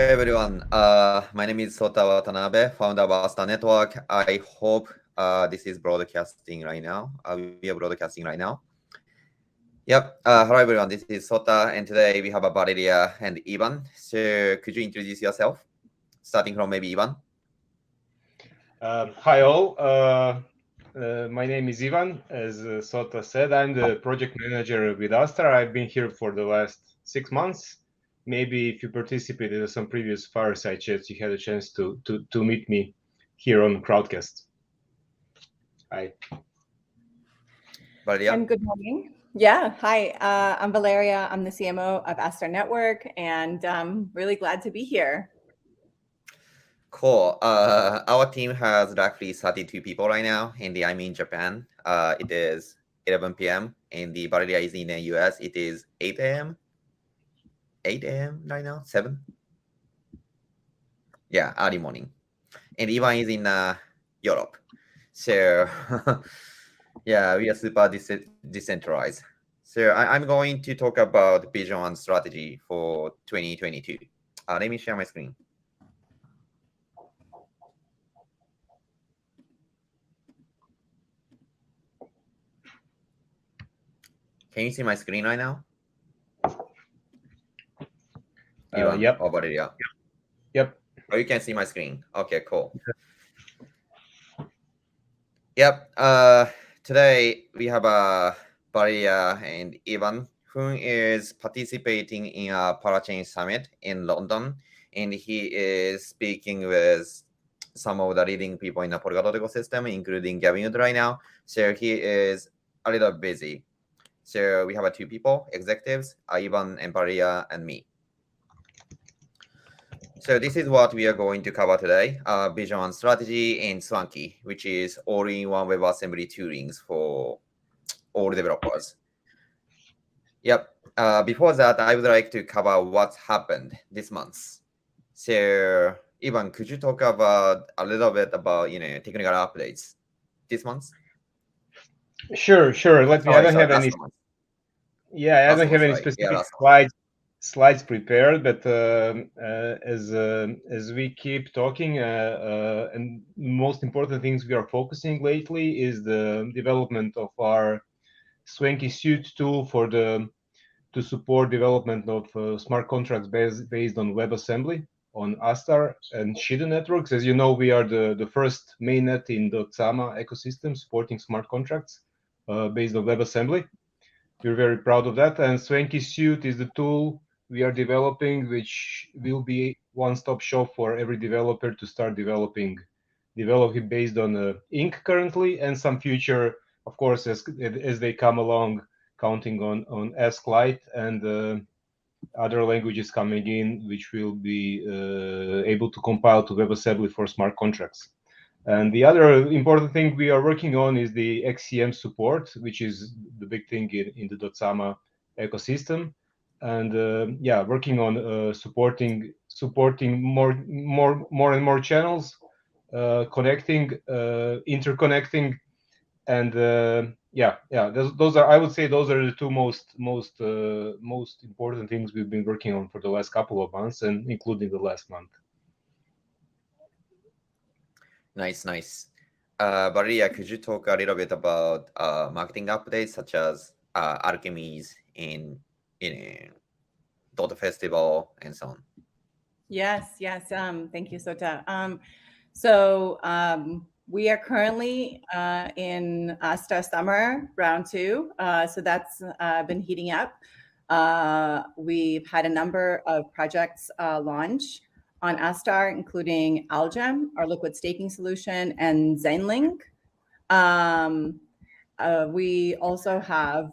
everyone. My name is Sota Watanabe, founder of Astar Network. I hope this is broadcasting right now. We are broadcasting right now. Yep. Hello, everyone. This is Sota, and today we have Valeria and Ivan. So, could you introduce yourself, starting from maybe Ivan? Hi all. My name is Ivan. As Sota said, I'm the project manager with Astar. I've been here for the last 6 months. Maybe if you participated in some previous fireside chats, you had a chance to meet me here on Crowdcast. Hi. Valeria? And good morning. Yeah, hi. I'm Valeria. I'm the CMO of Astar Network, and I'm really glad to be here. Cool. Our team has roughly 32 people right now, and I'm in Japan. It is 11 p.m. and the Valeria is in the US. It is 8 a.m. 8 a.m. right now? 7? Yeah, early morning. And Ivan is in Europe. So, yeah, we are super decentralized. So, I'm going to talk about vision and strategy for 2022. Let me share my screen. Can you see my screen right now? Ivan, Yep. or Valeria? Yep. Oh, you can see my screen. Okay, cool. Yep. Today we have Valeria and Ivan, who is participating in a Parachain summit in London, and he is speaking with some of the leading people in the Polkadot ecosystem, including Gavin right now. So he is a little busy. So we have two people, executives, Ivan and Valeria and me. So this is what we are going to cover today, vision and strategy and Swanky, which is all-in-one WebAssembly toolings for all developers. Yep. Before that, I would like to cover what's happened this month. So Ivan, could you talk about a little bit about technical updates this month? Sure. I don't have any. Yeah, I don't have any specific slides prepared, but as we keep talking, and most important things we are focusing lately is the development of our Swanky Suite tool to support development of smart contracts based on WebAssembly on Astar and Shida networks. As you know, we are the first mainnet in the Kusama ecosystem supporting smart contracts based on WebAssembly. We're very proud of that. And Swanky Suite is the tool we are developing, which will be one-stop shop for every developer to start developing based on Ink currently, and some future, of course, as they come along, counting on SQLite and other languages coming in, which will be able to compile to WebAssembly for smart contracts. And the other important thing we are working on is the XCM support, which is the big thing in the .sama ecosystem. And yeah, working on supporting more and more channels, connecting, interconnecting, and yeah. Those are, I would say, those are the two most important things we've been working on for the last couple of months, and including the last month. Nice. Valeria, could you talk a little bit about marketing updates such as Alchemies in Dota Festival and so on? Yes. Thank you, Sota. So we are currently in Astar Summer Round 2. So that's been heating up. We've had a number of projects launch on Astar, including Algem, our liquid staking solution, and Zenlink. We also have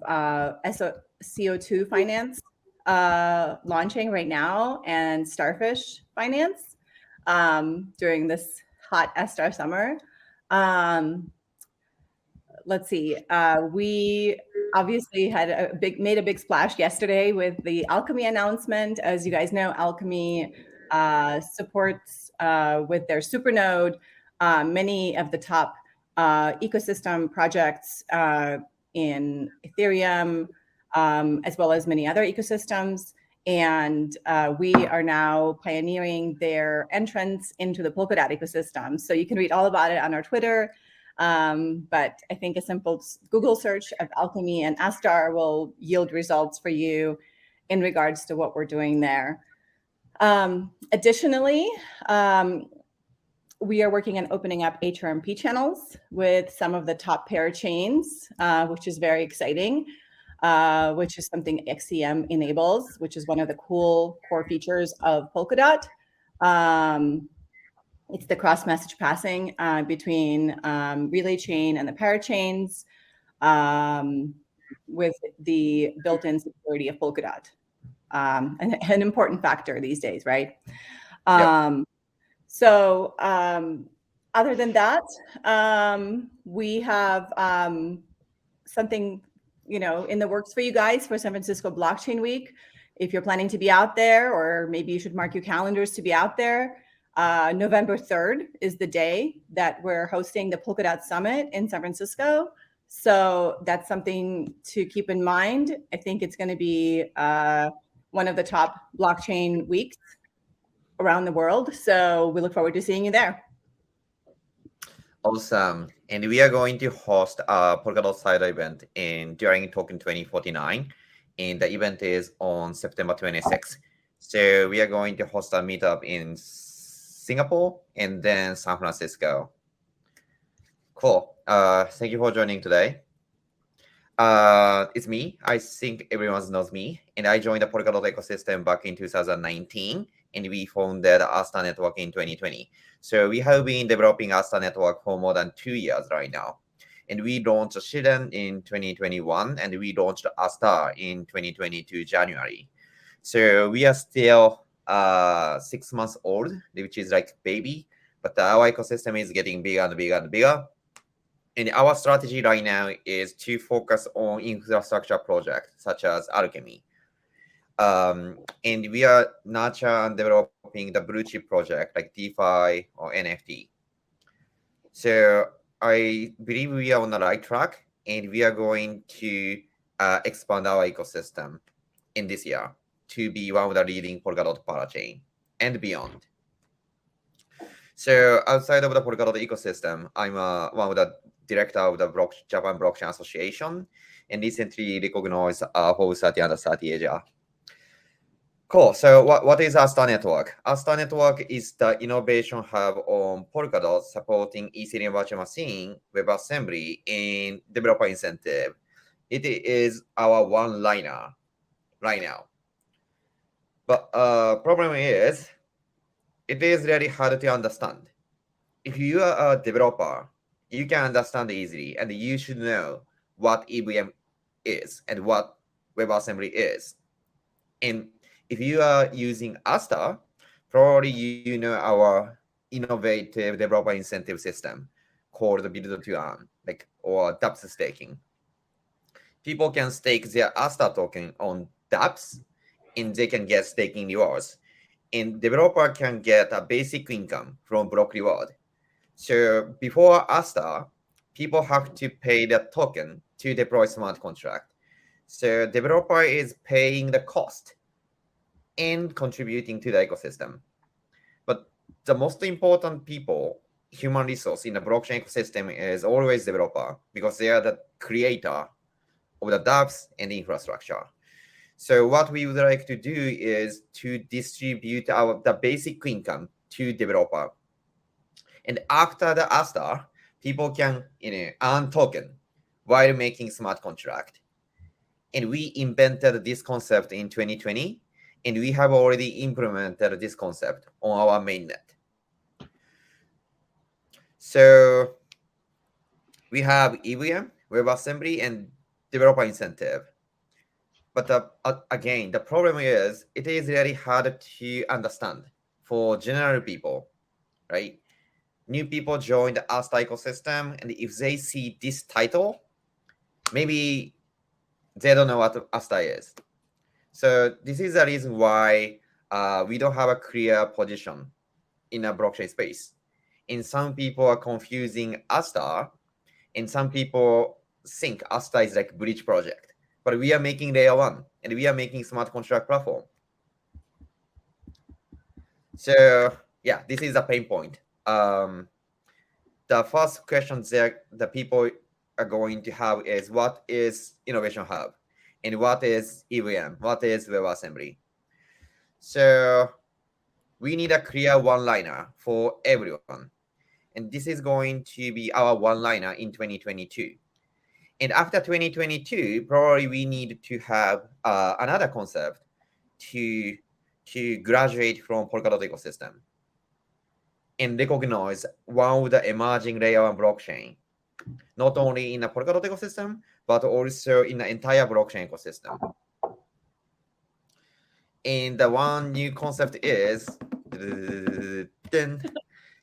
CO2 Finance launching right now, and Starfish Finance during this hot Astar summer. Let's see. We obviously had made a big splash yesterday with the Alchemy announcement. As you guys know, Alchemy supports with their supernode many of the top ecosystem projects in Ethereum, as well as many other ecosystems. And we are now pioneering their entrance into the Polkadot ecosystem. So you can read all about it on our Twitter. But I think a simple Google search of Alchemy and Astar will yield results for you in regards to what we're doing there. Additionally, we are working on opening up HRMP channels with some of the top parachains, which is very exciting. Which is something XCM enables, which is one of the cool core features of Polkadot. It's the cross-message passing between relay chain and the parachains with the built-in security of Polkadot. An important factor these days, right? So other than that, we have something in the works for you guys for San Francisco Blockchain Week. If you're planning to be out there, or maybe you should mark your calendars to be out there, November 3rd is the day that we're hosting the Polkadot Summit in San Francisco. So that's something to keep in mind. I think it's going to be one of the top blockchain weeks around the world. So we look forward to seeing you there. Awesome. And we are going to host a Polkadot side event during Token 2049. And the event is on September 26th. So we are going to host a meetup in Singapore and then San Francisco. Cool. Thank you for joining today. It's me. I think everyone knows me. And I joined the Polkadot ecosystem back in 2019. And we founded Astar Network in 2020. So we have been developing Astar Network for more than 2 years right now. And we launched Shiden in 2021, and we launched Astar in 2022 January. So we are still 6 months old, which is like baby, but our ecosystem is getting bigger and bigger and bigger. And our strategy right now is to focus on infrastructure projects such as Alchemy. And we are nurturing and developing the blue chip project like DeFi or NFT. So I believe we are on the right track, and we are going to expand our ecosystem in this year to be one of the leading Polkadot Parachain and beyond. So outside of the Polkadot ecosystem, I'm one of the director of the Japan Blockchain Association, and recently recognized for 30 under 30 Asia. Cool. So what is Astar Network? Astar Network is the innovation hub on Polkadot, supporting Ethereum virtual machine, WebAssembly, and developer incentive. It is our one-liner right now. But problem is, it is really hard to understand. If you are a developer, you can understand easily, and you should know what EVM is and what WebAssembly is. And if you are using Astar, probably you know our innovative developer incentive system called build to earn, or dApps staking. People can stake their Astar token on dApps, and they can get staking rewards. And developer can get a basic income from block reward. So before Astar, people have to pay the token to deploy smart contract. So developer is paying the cost and contributing to the ecosystem. But the most important people, human resource in the blockchain ecosystem, is always developer, because they are the creator of the dApps and the infrastructure. So what we would like to do is to distribute the basic income to developer. And after the Astar, people can earn token while making smart contract. And we invented this concept in 2020. And we have already implemented this concept on our mainnet. So we have EVM, WebAssembly, and developer incentive. But again, the problem is it is really hard to understand for general people, right? New people join the Astar ecosystem, and if they see this title, maybe they don't know what Astar is. So this is the reason why we don't have a clear position in a blockchain space. And some people are confusing Astar, and some people think Astar is like bridge project. But we are making layer one, and we are making smart contract platform. So yeah, this is a pain point. The first question that the people are going to have is, what is Innovation Hub, and what is EVM, what is WebAssembly? So we need a clear one-liner for everyone, and this is going to be our one-liner in 2022. And after 2022, probably we need to have another concept to graduate from Polkadot ecosystem and recognize one of the emerging layer one blockchain, not only in the Polkadot ecosystem, but also in the entire blockchain ecosystem. And the one new concept is,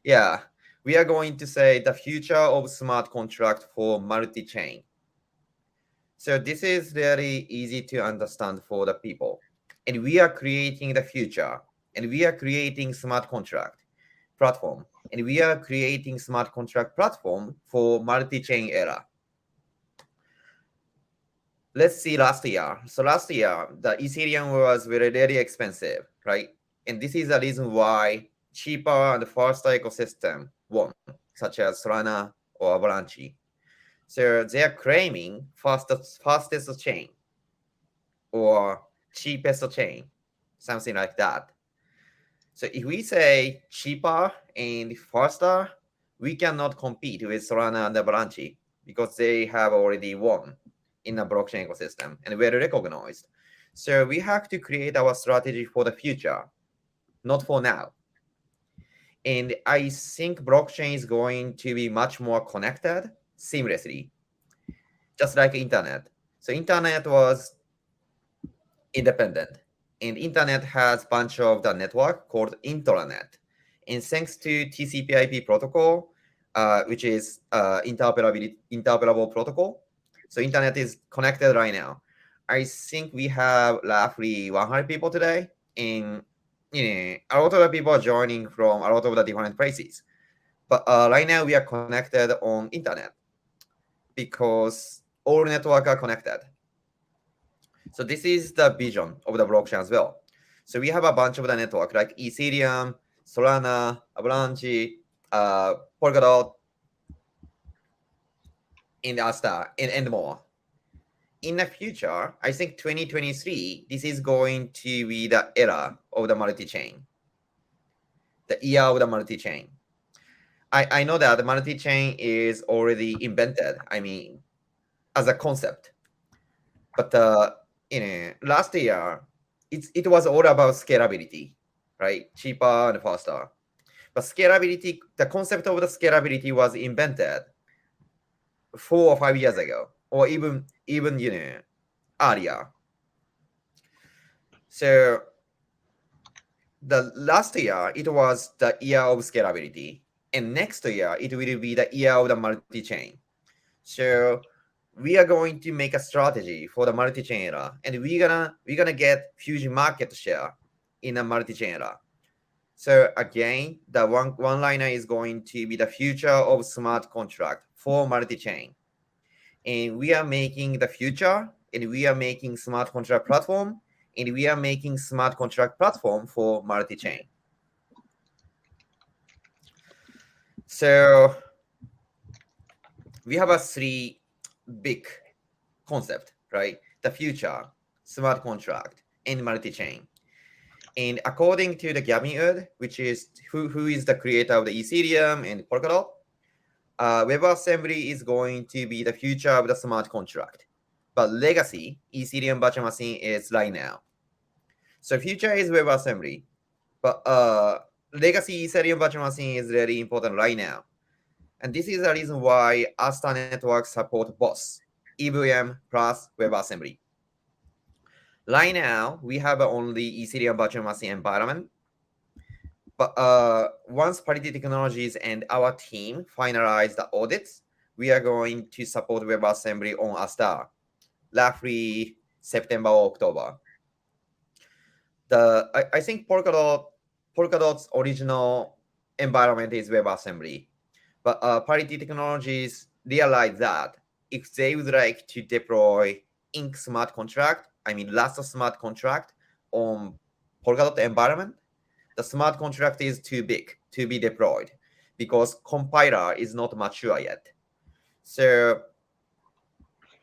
yeah, we are going to say the future of smart contract for multi-chain. So this is very easy to understand for the people. And we are creating the future, and we are creating smart contract platform, and we are creating smart contract platform for multi-chain era. Let's see last year. So last year, the Ethereum was very expensive, right? And this is the reason why cheaper and faster ecosystem won, such as Solana or Avalanche. So they are claiming fastest chain or cheapest chain, something like that. So if we say cheaper and faster, we cannot compete with Solana and Avalanche because they have already won in the blockchain ecosystem and well recognized. So we have to create our strategy for the future, not for now. And I think blockchain is going to be much more connected seamlessly, just like internet. So internet was independent, and internet has bunch of the network called intranet. And thanks to TCP/IP protocol, which is interoperable protocol, so internet is connected right now. I think we have roughly 100 people today, and a lot of the people are joining from a lot of the different places. But right now we are connected on internet because all networks are connected. So this is the vision of the blockchain as well. So we have a bunch of the network like Ethereum, Solana, Avalanche, Polkadot, and Astar, and more. In the future, I think 2023, this is going to be the era of the multi-chain, the year of the multi-chain. I know that the multi-chain is already invented, I mean, as a concept. But last year, it was all about scalability, right? Cheaper and faster. But scalability, the concept of the scalability was invented 4 or 5 years ago, or even earlier. So the last year, it was the year of scalability, and next year it will be the year of the multi-chain. So we are going to make a strategy for the multi-chain era, and we're gonna get huge market share in a multi-chain era. So again, the one liner is going to be the future of smart contract for multi-chain. And we are making the future, and we are making smart contract platform, and we are making smart contract platform for multi-chain. So we have a 3 big concept, right? The future, smart contract, and multi-chain. And according to the Gavin Wood, which is who is the creator of the Ethereum and Polkadot, WebAssembly is going to be the future of the smart contract. But legacy Ethereum virtual machine is right now. So future is WebAssembly, but legacy Ethereum virtual machine is very important right now. And this is the reason why Astar Network support both EVM plus WebAssembly. Right now, we have only Ethereum virtual machine environment. But once Parity Technologies and our team finalize the audits, we are going to support WebAssembly on Astar, roughly September or October. I think Polkadot's original environment is WebAssembly, but Parity Technologies realize that if they would like to deploy Inc. smart contract, I mean Last smart contract on Polkadot environment, the smart contract is too big to be deployed because compiler is not mature yet. So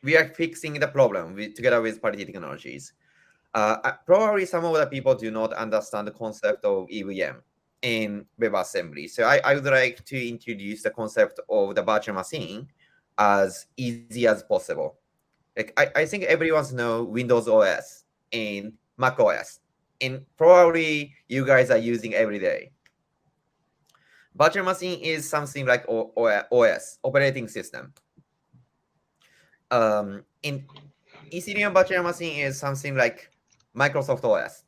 we are fixing the problem together with Parity Technologies. Probably some of the people do not understand the concept of EVM in WebAssembly. So I would like to introduce the concept of the virtual machine as easy as possible. Like I think everyone's know Windows OS and Mac OS, and probably you guys are using every day. Virtual machine is something like OS, operating system. In Ethereum virtual machine is something like Microsoft OS,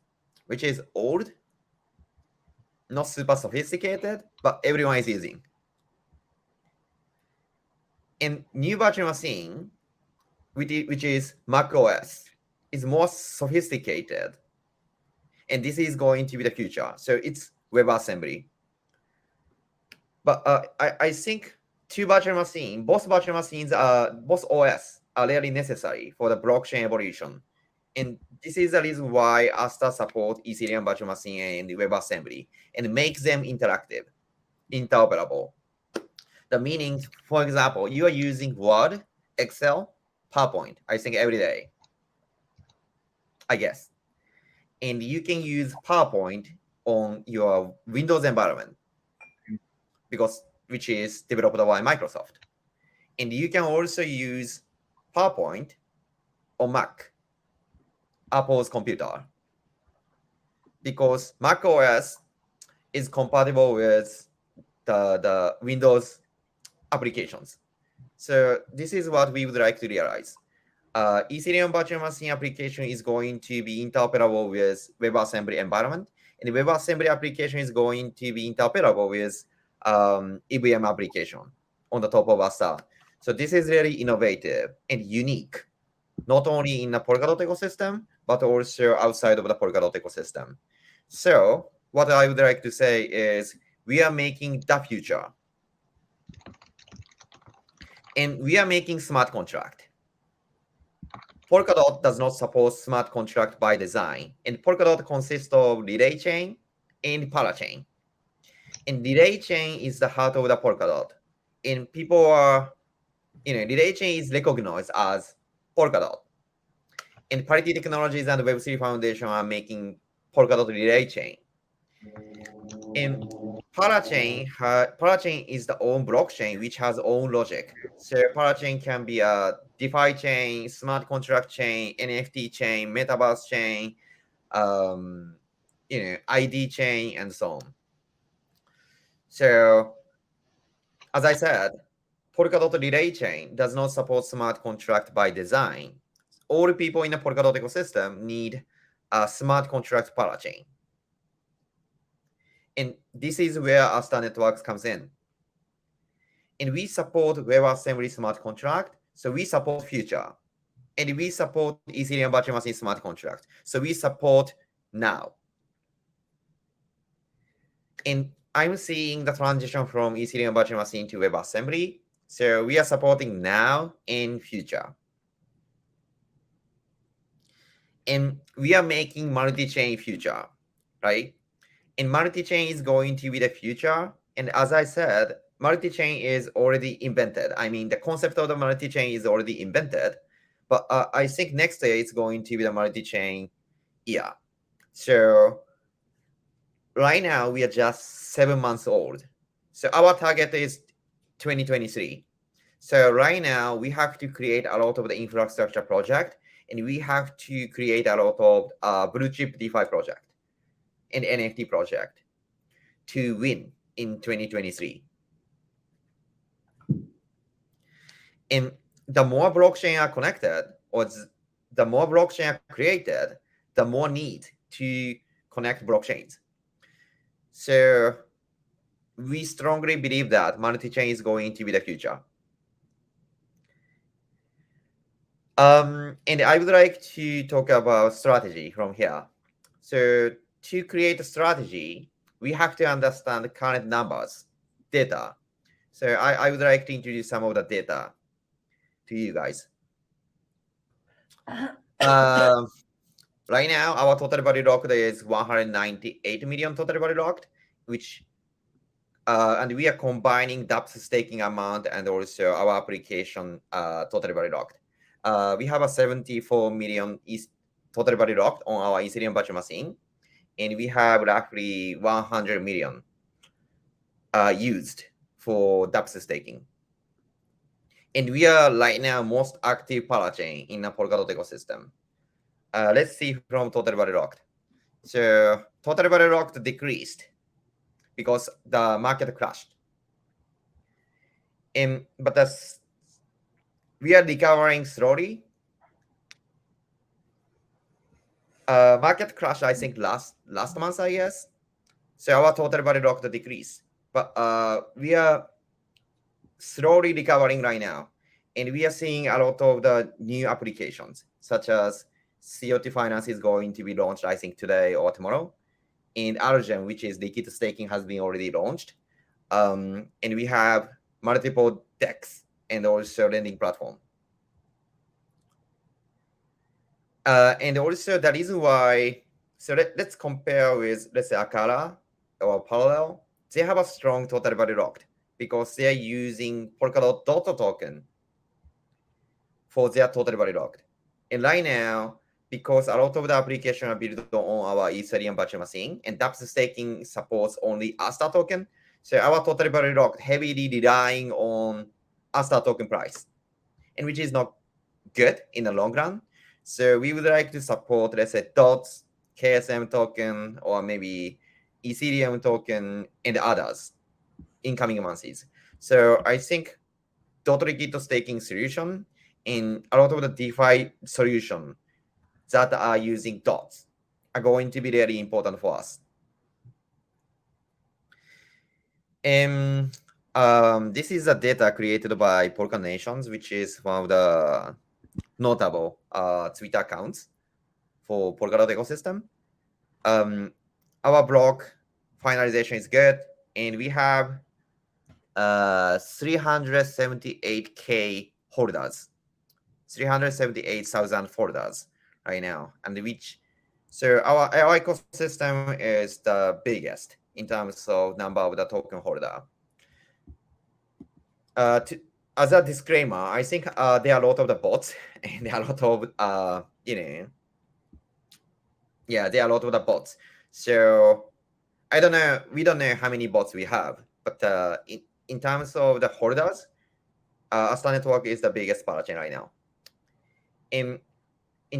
which is old, not super sophisticated, but everyone is using. And new virtual machine, which is Mac OS, is more sophisticated. And this is going to be the future. So it's WebAssembly. But I think both virtual machines, both OS are really necessary for the blockchain evolution. And this is the reason why Astar support Ethereum virtual machine and WebAssembly and makes them interactive, interoperable. The meaning, for example, you are using Word, Excel, PowerPoint, I think every day, I guess. And you can use PowerPoint on your Windows environment which is developed by Microsoft. And you can also use PowerPoint on Mac, Apple's computer, because Mac OS is compatible with the Windows applications. So this is what we would like to realize. Ethereum virtual machine application is going to be interoperable with WebAssembly environment, and WebAssembly application is going to be interoperable with EVM application on the top of Astar. So this is really innovative and unique, not only in the Polkadot ecosystem, but also outside of the Polkadot ecosystem. So what I would like to say is we are making the future. And we are making smart contract. Polkadot does not support smart contract by design, and Polkadot consists of relay chain and Parachain. And relay chain is the heart of the Polkadot. And people are, relay chain is recognized as Polkadot. And Parity Technologies and Web3 Foundation are making Polkadot relay chain. And Parachain is the own blockchain which has own logic. So Parachain can be a DeFi chain, smart contract chain, NFT chain, metaverse chain, ID chain, and so on. So, as I said, Polkadot relay chain does not support smart contract by design. All people in the Polkadot ecosystem need a smart contract parachain. And this is where Astar Networks comes in. And we support WebAssembly smart contract, so we support future. And we support Ethereum virtual machine smart contract, so we support now. And I'm seeing the transition from Ethereum virtual machine to WebAssembly. So we are supporting now and future. And we are making multi-chain future, right? And multi-chain is going to be the future. And as I said, multi-chain is already invented. I mean, the concept of the multi-chain is already invented. But I think next year it's going to be the multi-chain year. So right now we are just 7 months old. So our target is 2023. So right now we have to create a lot of the infrastructure project, and we have to create a lot of blue chip DeFi project and NFT project to win in 2023. And the more blockchain are connected, or the more blockchain are created, the more need to connect blockchains. So we strongly believe that multi-chain is going to be the future. And I would like to talk about strategy from here. So to create a strategy, we have to understand the current numbers, data. So I would like to introduce some of the data to you guys. Right now, our total body locked is 198 million total body locked, which and we are combining dApps staking amount and also our application total body locked. We have a 74 million total body locked on our Ethereum virtual machine, and we have roughly 100 million used for dApps staking. And we are right now most active Parachain in the Polkadot ecosystem. Let's see from total body locked. So total body locked decreased because the market crashed. But we are recovering slowly. Market crash, I think last month, I guess. So our total body locked decreased, but we are slowly recovering right now, and we are seeing a lot of the new applications, such as COT Finance is going to be launched, I think, today or tomorrow, and Argent, which is liquid staking, has been already launched, and we have multiple DEX and also lending platform. And also the reason why, so let's compare with, let's say, Akala or Parallel. They have a strong total body locked because they are using Polkadot Dot token for their total body locked. And right now, because a lot of the application are built on our Ethereum virtual machine, and dApps staking supports only Astar token, so our total body locked heavily relying on Astar token price, and which is not good in the long run. So we would like to support, let's say, DOTS, KSM token, or maybe Ethereum token and others in coming months. So I think dot liquid staking solution and a lot of the DeFi solution that are using DOTS are going to be really important for us. This is the data created by Polka Nations, which is one of the notable Twitter accounts for Polkadot ecosystem. Our block finalization is good, and we have 378k holders, 378,000 holders right now, and so our ecosystem is the biggest in terms of number of the token holder. As a disclaimer, I think there are a lot of the bots and there are a lot of there are a lot of the bots. So I don't know, we don't know how many bots we have, but in terms of the holders, Astar Network is the biggest parachain right now. In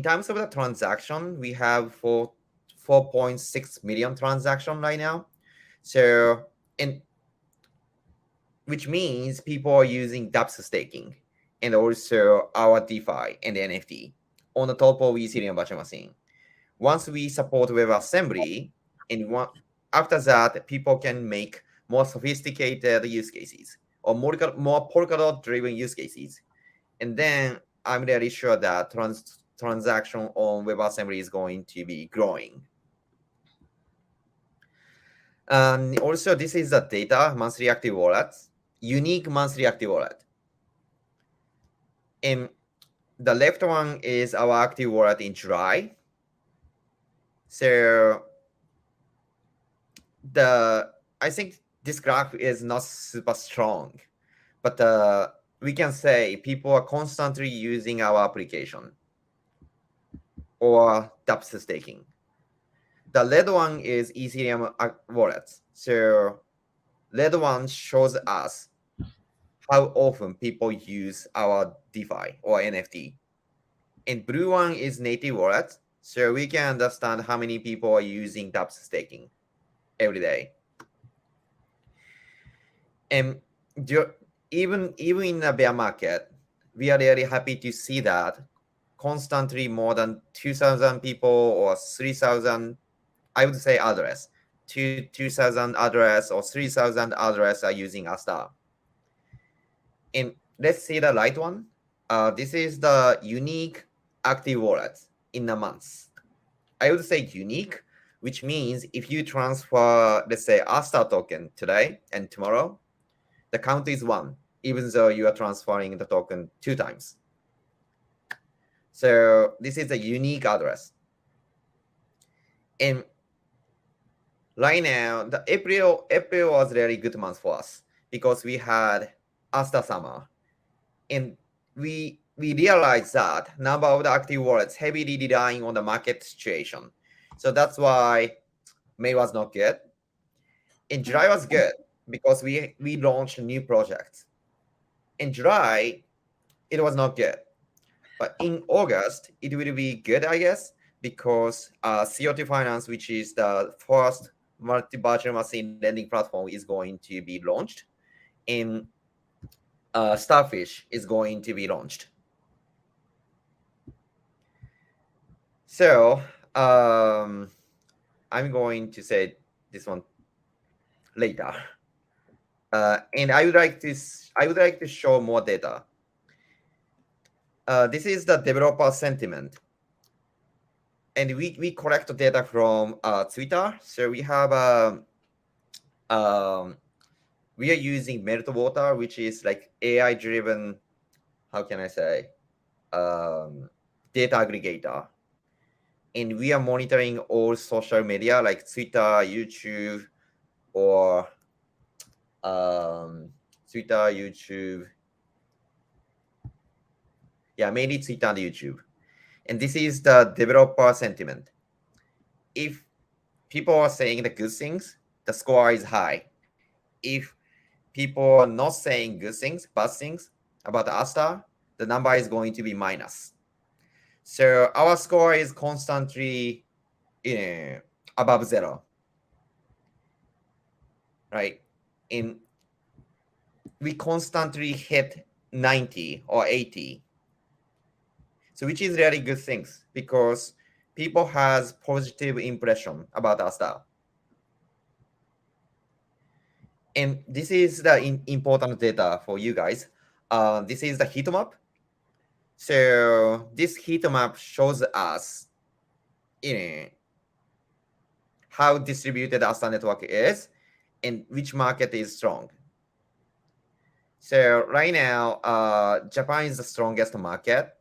terms of the transaction, we have 4.6 million transaction right now. So which means people are using dApps staking and also our DeFi and NFT on the top of Ethereum virtual machine. Once we support WebAssembly, and after that, people can make more sophisticated use cases or more Polkadot-driven use cases. And then I'm really sure that transaction on WebAssembly is going to be growing. And also, this is the data, monthly active wallets, unique monthly active wallet. And the left one is our active wallet in July. So I think this graph is not super strong, but we can say people are constantly using our application or dApps staking. The red one is Ethereum wallets. So red one shows us how often people use our DeFi or NFT. And blue one is native wallet. So we can understand how many people are using dApps staking every day. And even in a bear market, we are really happy to see that constantly more than 2,000 people or 3,000, I would say address, 2,000 address or 3,000 address are using Astar. And let's see the right one. This is the unique active wallet in a month. I would say unique, which means if you transfer, let's say, Astar token today and tomorrow, the count is 1, even though you are transferring the token 2 times. So this is a unique address. And right now, the April was really good month for us because we had Astar summer, and we realized that number of the active wallets heavily relying on the market situation. So that's why May was not good. In July was good because we launched new projects. In July, it was not good. But in August, it will be good, I guess, because CO2 Finance, which is the first multi-virtual machine lending platform, is going to be launched. And Starfish is going to be launched. So I'm going to say this one later. And I would like to show more data. This is the developer sentiment. And we collect data from Twitter. So we have we are using Meltwater, which is like AI driven, how can I say, data aggregator. And we are monitoring all social media like Twitter, YouTube, or Twitter, YouTube. Yeah, mainly Twitter and YouTube. And this is the developer sentiment. If people are saying the good things, the score is high. If people are not saying good things, bad things about Astar, the number is going to be minus. So our score is constantly above 0. Right? And we constantly hit 90 or 80. So which is really good things because people has positive impression about Astar. And this is the important data for you guys. This is the heat map. So this heat map shows us how distributed Astar network is and which market is strong. So right now, Japan is the strongest market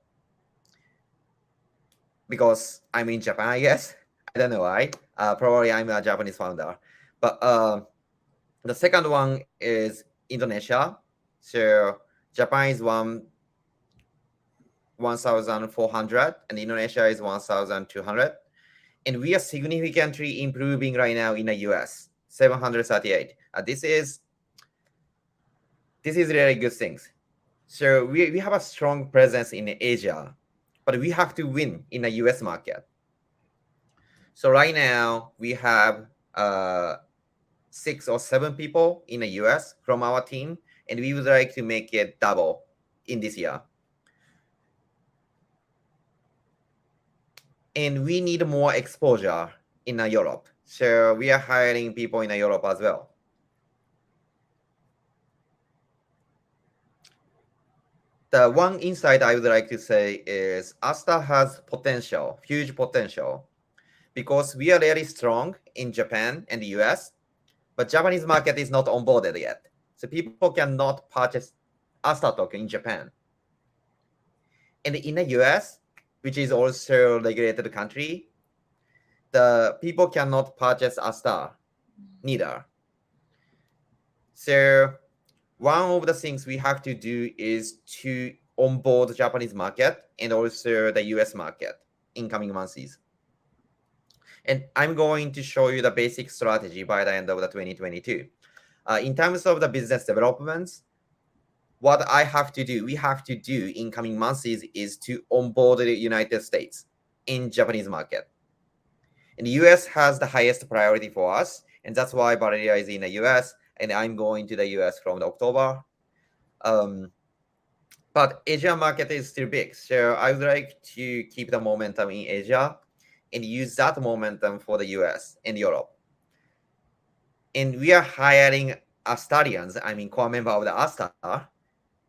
because I'm in Japan, I guess. I don't know why. Probably I'm a Japanese founder. But the second one is Indonesia. So Japan is 1,400 and Indonesia is 1,200. And we are significantly improving right now in the US, 738. This is really good things. So we have a strong presence in Asia, but we have to win in the US market. So right now we have 6 or 7 people in the US from our team, and we would like to make it double in this year. And we need more exposure in Europe. So we are hiring people in Europe as well. The one insight I would like to say is Astar has potential, huge potential, because we are really strong in Japan and the US, but Japanese market is not onboarded yet. So people cannot purchase Astar token in Japan. And in the US, which is also a regulated country, the people cannot purchase Astar neither. So one of the things we have to do is to onboard the Japanese market and also the US market in coming months. And I'm going to show you the basic strategy by the end of the 2022. In terms of the business developments, what we have to do in coming months is to onboard the United States in Japanese market. And the US has the highest priority for us, and that's why Valeria is in the US, and I'm going to the US from October. But Asia market is still big, so I would like to keep the momentum in Asia and use that momentum for the US and Europe. And we are hiring Astarians, core member of the Astar.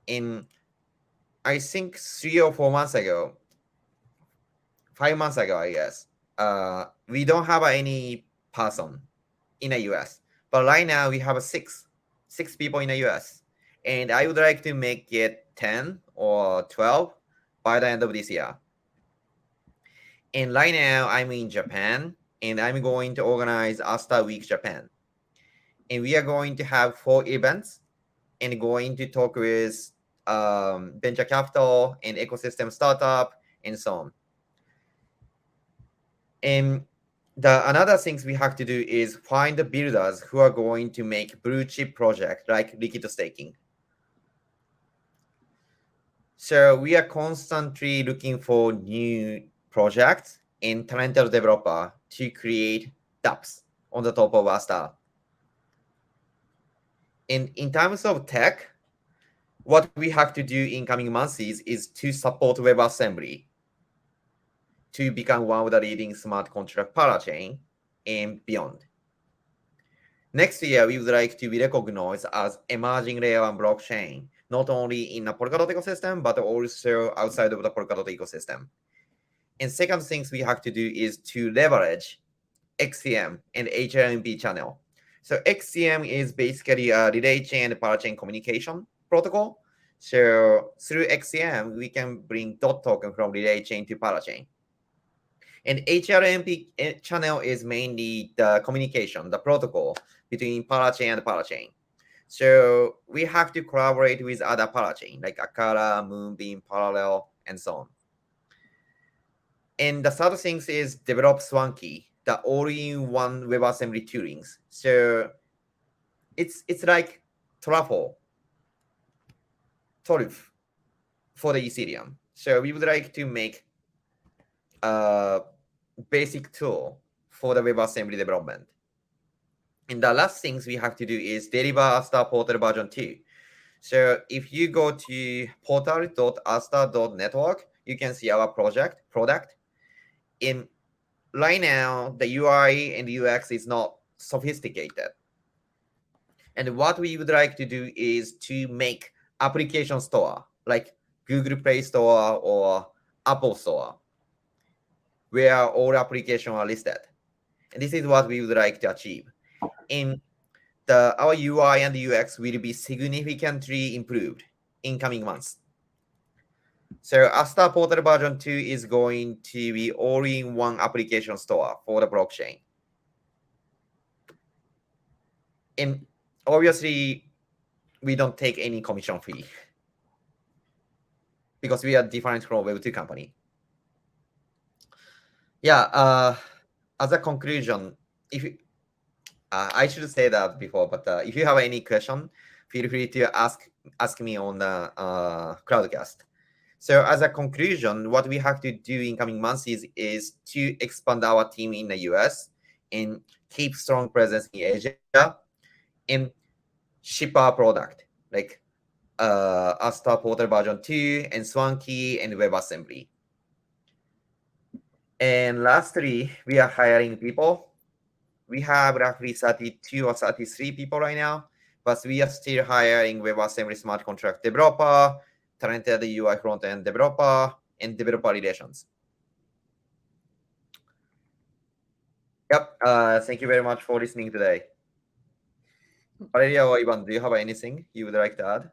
In, I think 3 or 4 months ago, 5 months ago, I guess, we don't have any person in the US. But right now we have 6 people in the US. And I would like to make it 10 or 12 by the end of this year. And right now I'm in Japan, and I'm going to organize Astar Week Japan. And we are going to have 4 events and going to talk with venture capital and ecosystem startup and so on. And the another things we have to do is find the builders who are going to make blue chip project like liquid staking. So we are constantly looking for new projects and talented developer to create dApps on the top of Astar. And in terms of tech, what we have to do in coming months is to support WebAssembly to become one of the leading smart contract parachain and beyond. Next year, we would like to be recognized as emerging layer 1 blockchain, not only in the Polkadot ecosystem, but also outside of the Polkadot ecosystem. And second things we have to do is to leverage XCM and HLMP channel. So XCM is basically a relay chain and parachain communication protocol. So through XCM, we can bring dot token from relay chain to parachain. And HLMP channel is mainly the communication, the protocol between parachain and parachain. So we have to collaborate with other parachain like Akara, Moonbeam, Parallel, and so on. And the third thing is develop Swanky, the all-in-one WebAssembly toolings. So it's like truffle for the Ethereum. So we would like to make a basic tool for the WebAssembly development. And the last things we have to do is deliver Astar Portal version 2. So if you go to portal.astar.network, you can see our product. In right now, the UI and UX is not sophisticated. And what we would like to do is to make application store like Google Play Store or Apple Store, where all applications are listed. And this is what we would like to achieve. And our UI and UX will be significantly improved in coming months. So Astar Portal version 2 is going to be all-in-one application store for the blockchain. And obviously, we don't take any commission fee because we are different from Web2 company. Yeah, as a conclusion, if I should say that before, but if you have any question, feel free to ask me on the Cloudcast. So as a conclusion, what we have to do in coming months is to expand our team in the US and keep strong presence in Asia and ship our product like Astar Portal version 2 and Swanky and WebAssembly. And lastly, we are hiring people. We have roughly 32 or 33 people right now, but we are still hiring WebAssembly smart contract developer, talented UI front-end developer, and developer relations. Yep. Thank you very much for listening today. Valeria or Ivan, do you have anything you would like to add?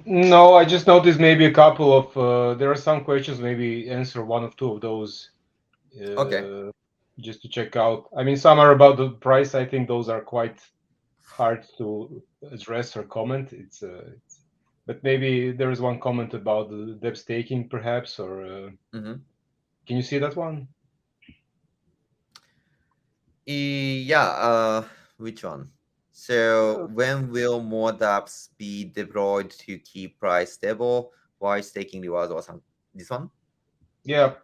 No, I just noticed maybe a couple of there are some questions. Maybe answer one or two of those. Okay. Just to check out. I mean, some are about the price. I think those are quite hard to address or comment. But maybe there is one comment about the dApp staking, perhaps, or can you see that one? Yeah. Which one? So when will more dApps be deployed to keep price stable while staking rewards or something? This one? Yeah.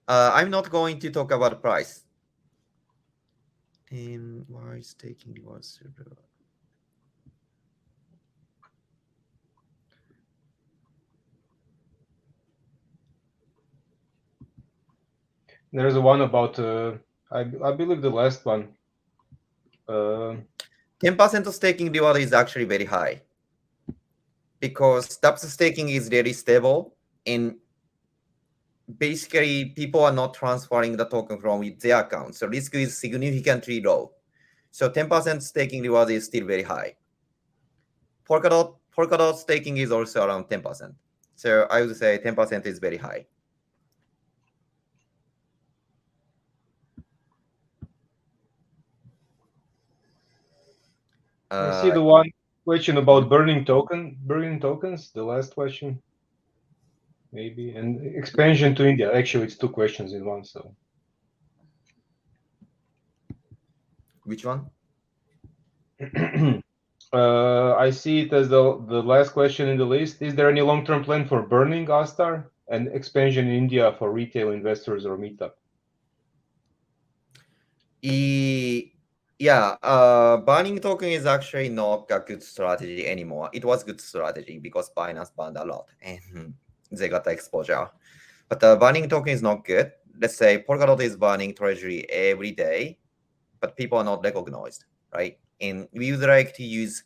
I'm not going to talk about price. And why staking rewards? There's one about I believe the last one. 10% staking reward is actually very high because dApps staking is really stable and basically people are not transferring the token from their account. So risk is significantly low. So 10% staking reward is still very high. Polkadot staking is also around 10%. So I would say 10% is very high. I see the one question about burning tokens, the last question, maybe, and expansion to India. Actually, it's two questions in one. So, which one? I see it as the last question in the list. Is there any long-term plan for burning Astar and expansion in India for retail investors or meetup? Yeah, burning token is actually not a good strategy anymore. It was good strategy because Binance burned a lot and they got the exposure. But burning token is not good. Let's say Polkadot is burning treasury every day, but people are not recognized, right? And we would like to use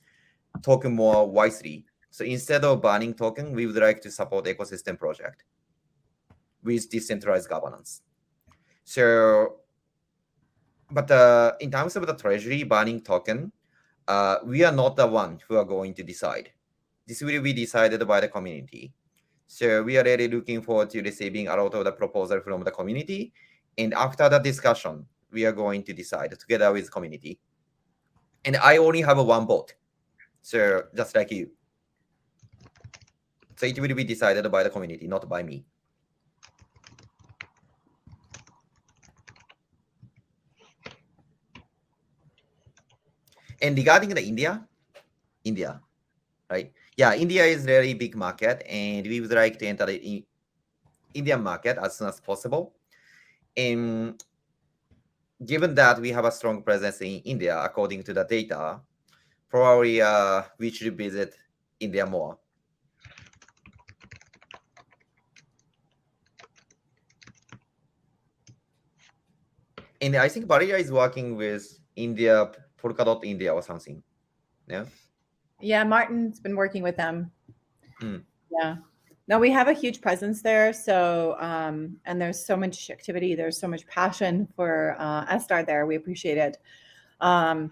token more wisely. So instead of burning token, we would like to support ecosystem project with decentralized governance. So, but in terms of the treasury burning token, we are not the one who are going to decide. This will be decided by the community. So we are really looking forward to receiving a lot of the proposal from the community. And after the discussion, we are going to decide together with community. And I only have one vote. So just like you. So it will be decided by the community, not by me. And regarding the India, right? Yeah, India is really big market, and we would like to enter the Indian market as soon as possible. And given that we have a strong presence in India, according to the data, probably we should visit India more. And I think Valeria is working with India, Polkadot India or something. Yeah. Yeah, Martin's been working with them. Mm. Yeah. No, we have a huge presence there. So, and there's so much activity. There's so much passion for Astar there. We appreciate it. Our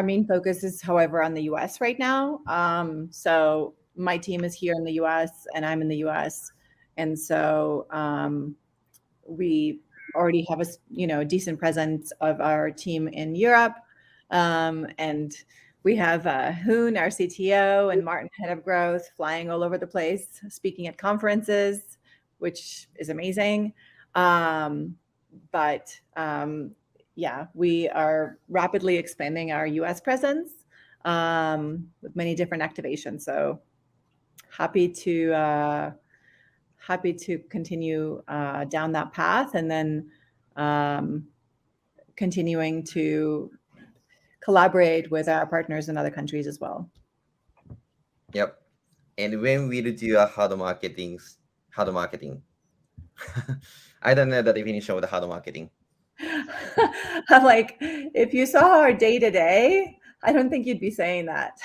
main focus is, however, on the US right now. So my team is here in the US and I'm in the US. And so we already have a decent presence of our team in Europe. And we have Hoon, our CTO, and Martin, head of growth, flying all over the place, speaking at conferences, which is amazing. But yeah, we are rapidly expanding our US presence with many different activations. So happy to continue down that path, and then continuing to collaborate with our partners in other countries as well. Yep. And when we do a hard marketing, I don't know the definition of the hard marketing. I'm like, if you saw our day to day, I don't think you'd be saying that,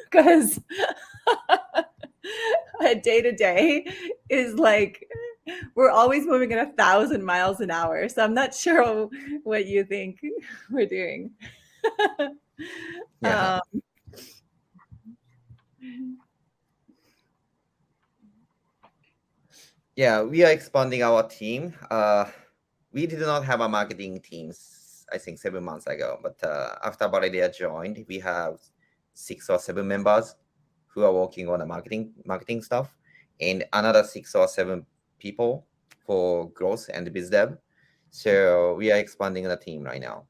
because a day to day is like, we're always moving at 1,000 miles an hour. So I'm not sure what you think we're doing. Yeah. Yeah, we are expanding our team. We did not have a marketing team, I think 7 months ago, but after Valeria joined, we have 6 or 7 members who are working on the marketing stuff, and another 6 or 7 people for growth and biz dev. So we are expanding the team right now.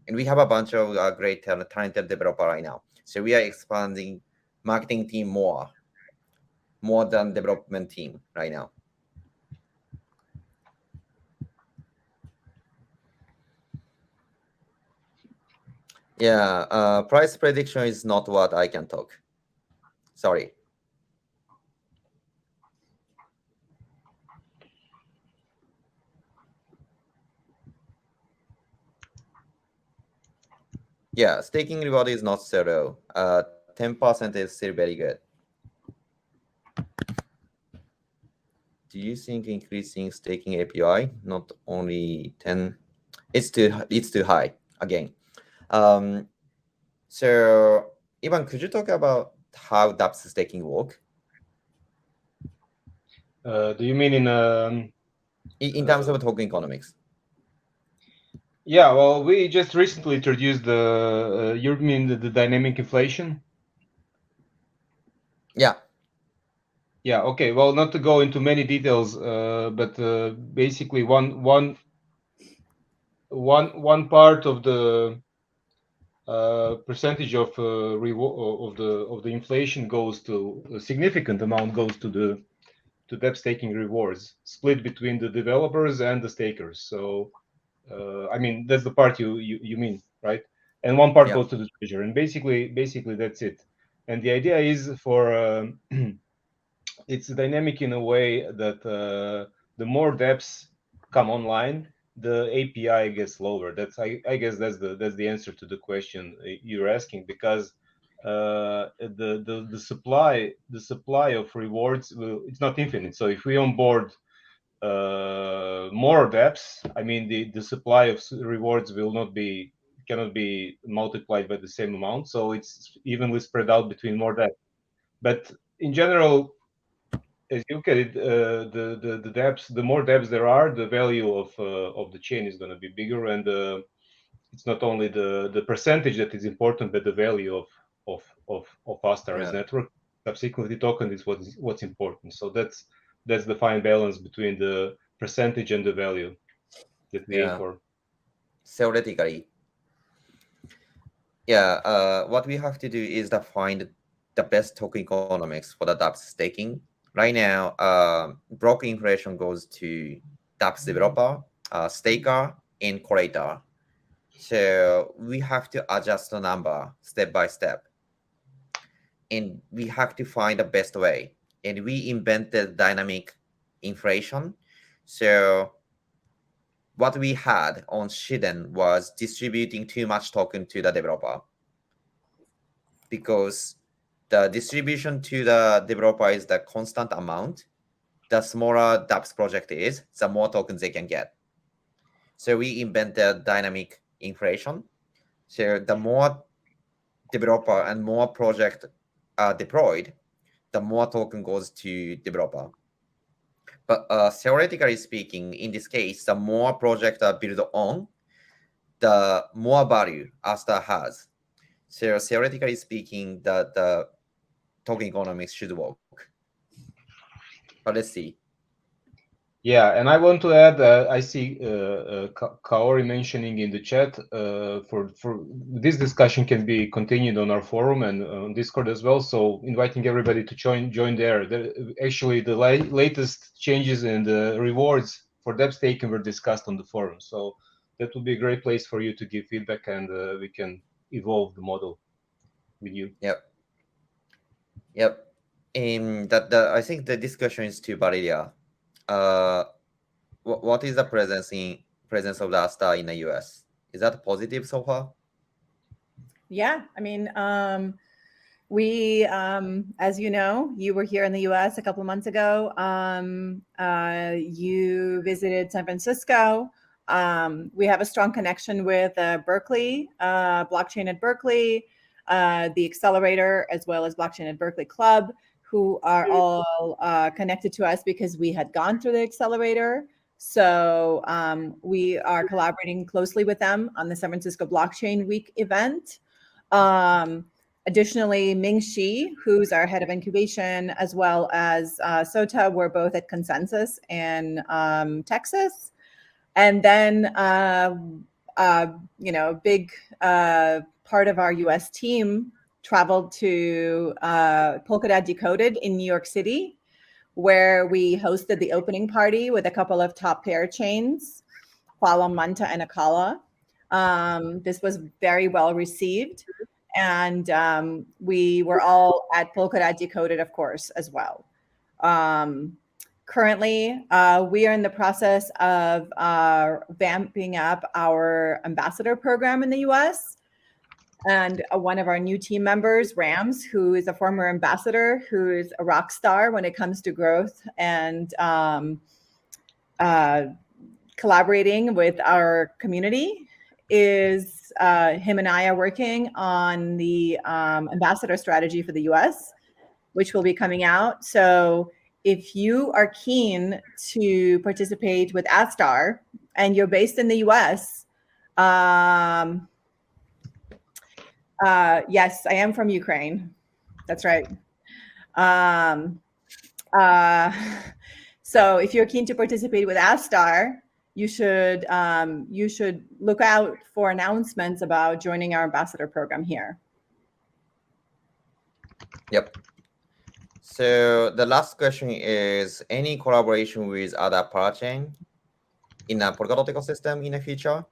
And we have a bunch of great talented developer right now. So we are expanding marketing team more than development team right now. Yeah, price prediction is not what I can talk. Sorry. Yeah, staking reward is not so low. 10% is still very good. Do you think increasing staking API, not only 10, it's too high again. So Ivan, could you talk about how dApps staking work? Do you mean In terms of token economics? Yeah, well, we just recently introduced the you mean the dynamic inflation? Yeah. Yeah, okay. Well, not to go into many details, but basically one part of the percentage of of the inflation goes to a significant amount goes to the dApp staking rewards, split between the developers and the stakers. So I mean that's the part you mean, right? And one part Yeah. goes to the treasury, and basically that's it. And the idea is for it's dynamic in a way that the more dApps come online, the API gets lower. I guess that's the answer to the question you're asking, because the supply of rewards it's not infinite. So if we onboard more dApps, I mean the supply of rewards cannot be multiplied by the same amount. So it's evenly spread out between more dApps. But in general, as you look at it, the dApps, the more dApps there are, the value of the chain is going to be bigger, and it's not only the percentage that is important, but the value of Astar's Yeah. network. Subsequently, token is what's important. So that's the fine balance between the percentage and the value that we aim Yeah. for. Theoretically. Yeah. What we have to do is to find the best token economics for the dApps staking. Right now, block inflation goes to dApps developer, staker, and collator. So we have to adjust the number step by step, and we have to find the best way. And we invented dynamic inflation. So what we had on Shiden was distributing too much token to the developer, because the distribution to the developer is the constant amount. The smaller dApps project is, the more tokens they can get. So we invented dynamic inflation. So the more developer and more project are deployed, the more token goes to developer. But theoretically speaking, in this case, the more project are built on, the more value Astar has. So theoretically speaking, the token economics should work. But let's see. Yeah, and I want to add, I see Kaori mentioning in the chat for this discussion can be continued on our forum and on Discord as well. So inviting everybody to join there. Actually, the latest changes in the rewards for dApp staking were discussed on the forum. So that would be a great place for you to give feedback, and we can evolve the model with you. Yep. Yep. And I think the discussion is to Valeria. What is the presence of the Astar in the US? Is that positive so far? Yeah, I mean, we, as you know, you were here in the U.S. a couple of months ago. You visited San Francisco. We have a strong connection with Berkeley, blockchain at Berkeley, the accelerator, as well as blockchain at Berkeley Club, who are all connected to us because we had gone through the accelerator. So we are collaborating closely with them on the San Francisco Blockchain Week event. Additionally, Ming Shi, who's our head of incubation, as well as Sota, were both at Consensus in Texas. And then, big part of our US team traveled to Polkadot Decoded in New York City, where we hosted the opening party with a couple of top parachains, Fala, Manta, and Akala. This was very well received. And we were all at Polkadot Decoded, of course, as well. Currently, we are in the process of vamping up our ambassador program in the US. And one of our new team members, Rams, who is a former ambassador, who is a rock star when it comes to growth and collaborating with our community, is him and I are working on the ambassador strategy for the US, which will be coming out. So if you are keen to participate with Astar and you're based in the US, yes, I am from Ukraine. That's right. So if you're keen to participate with Astar, you should look out for announcements about joining our ambassador program here. Yep. So the last question is, any collaboration with other Parachain in a Polkadot ecosystem in the future?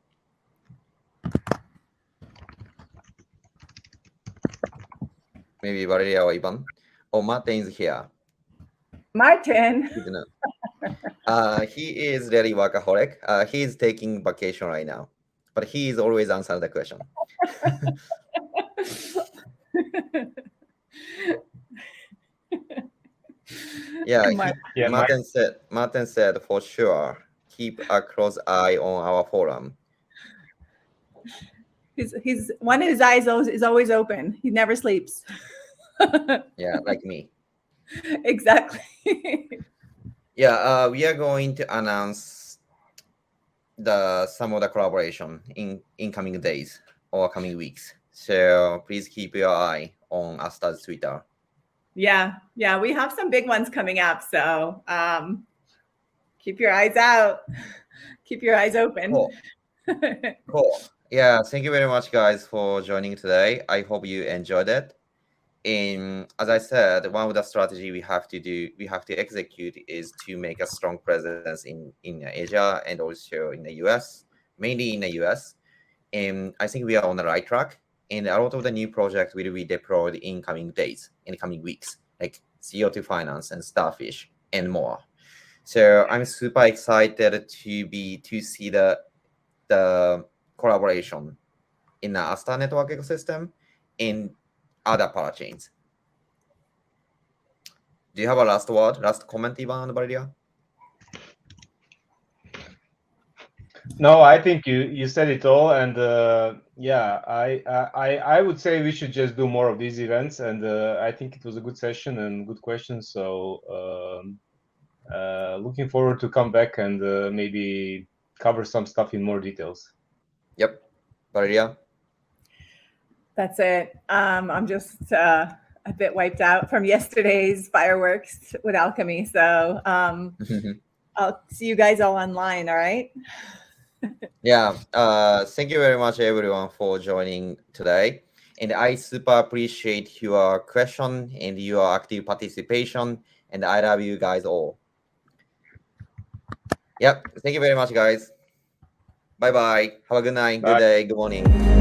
Maybe Valeria or Ivan. Oh, Martin's here. Martin. He is really workaholic. He is taking vacation right now, but he is always answering the question. Yeah, Martin said for sure, keep a close eye on our forum. He's one of his eyes is always open. He never sleeps. Yeah, like me. Exactly. Yeah, we are going to announce some of the collaboration in coming days or coming weeks. So please keep your eye on Astar's Twitter. Yeah, we have some big ones coming up. So keep your eyes out. Keep your eyes open. Cool. Yeah, thank you very much, guys, for joining today. I hope you enjoyed it. And as I said, one of the strategy we have to execute is to make a strong presence in Asia and also in the US, mainly in the US. And I think we are on the right track. And a lot of the new projects will be deployed in coming days, in coming weeks, like CO2 Finance and Starfish and more. So I'm super excited to see the collaboration in the Astar Network ecosystem in other parachains. Do you have a last comment, Ivan and Valeria? No, I think you said it all, and yeah, I would say we should just do more of these events, and I think it was a good session and good questions. So looking forward to come back and maybe cover some stuff in more details. Yep, Valeria. That's it. I'm just a bit wiped out from yesterday's fireworks with Alchemy. So I'll see you guys all online. All right. Yeah. Thank you very much, everyone, for joining today. And I super appreciate your question and your active participation. And I love you guys all. Yep. Thank you very much, guys. Bye-bye. Have a good night, good day, good morning.